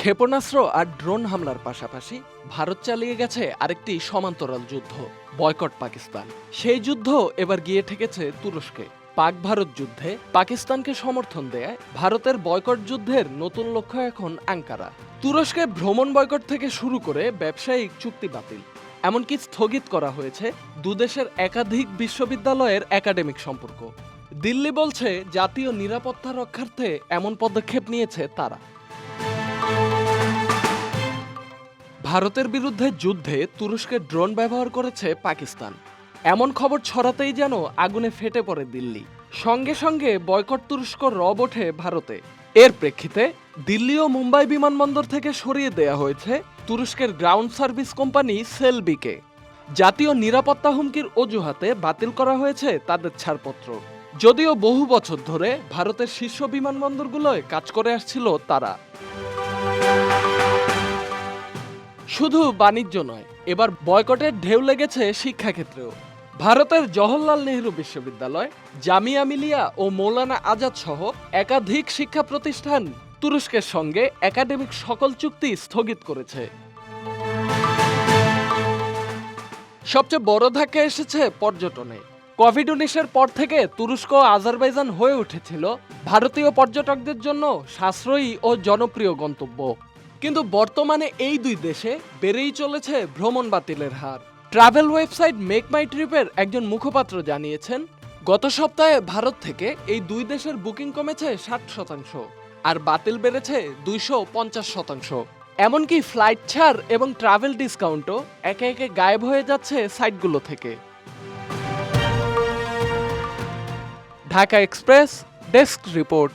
ক্ষেপণাস্ত্র আর ড্রোন হামলার পাশাপাশি ভারত চালিয়ে গেছে আরেকটি সমান্তরাল যুদ্ধ, বয়কট পাকিস্তান। সেই যুদ্ধ এবার গিয়ে ঠেকেছে তুরস্কে। পাক ভারত যুদ্ধে পাকিস্তানকে সমর্থন দেয় ভারতের বয়কট যুদ্ধের নতুন লক্ষ্য এখন আঙ্কারা। তুরস্কে ভ্রমণ বয়কট থেকে শুরু করে ব্যবসায়িক চুক্তি বাতিল, এমনকি স্থগিত করা হয়েছে দুদেশের একাধিক বিশ্ববিদ্যালয়ের একাডেমিক সম্পর্ক। দিল্লি বলছে জাতীয় নিরাপত্তা রক্ষার্থে এমন পদক্ষেপ নিয়েছে তারা। ভারতের বিরুদ্ধে যুদ্ধে তুরস্কের ড্রোন ব্যবহার করেছে পাকিস্তান, এমন খবর ছড়াতেই যেন আগুনে ফেটে পড়ে দিল্লি। সঙ্গে সঙ্গে বয়কট তুরস্ক রব ওঠে ভারতে। এর প্রেক্ষিতে দিল্লি ও মুম্বাই বিমানবন্দর থেকে সরিয়ে দেয়া হয়েছে তুরস্কের গ্রাউন্ড সার্ভিস কোম্পানি সেলবিকে। জাতীয় নিরাপত্তা হুমকির অজুহাতে বাতিল করা হয়েছে তাদের ছাড়পত্র। যদিও বহু বছর ধরে ভারতের শীর্ষ বিমানবন্দরগুলোয় কাজ করে আসছিল তারা। শুধু বাণিজ্য নয়, এবার বয়কটের ঢেউ লেগেছে শিক্ষাক্ষেত্রেও। ভারতের জওহরলাল নেহরু বিশ্ববিদ্যালয়, জামিয়া মিলিয়া ও মৌলানা আজাদ সহ একাধিক শিক্ষা প্রতিষ্ঠান তুরস্কের সঙ্গে একাডেমিক সকল চুক্তি স্থগিত করেছে। সবচেয়ে বড় ধাক্কা এসেছে পর্যটনে। কোভিড-19-এর পর থেকে তুরস্ক ও আজারবাইজান হয়ে উঠেছিল ভারতীয় পর্যটকদের জন্য সাশ্রয়ী ও জনপ্রিয় গন্তব্য। কিন্তু বর্তমানে এই দুই দেশে বেড়েই চলেছে ভ্রমণ বাতিলের হার। ট্রাভেল ওয়েবসাইট মেক মাই ট্রিপের একজন মুখপাত্র জানিয়েছেন, গত সপ্তাহে ভারত থেকে এই দুই দেশের বুকিং কমেছে 60%, আর বাতিল বেড়েছে 250%। এমনকি ফ্লাইট ছাড় এবং ট্রাভেল ডিসকাউন্টও একে একে গায়েব হয়ে যাচ্ছে সাইটগুলো থেকে। Dhaka express desk report.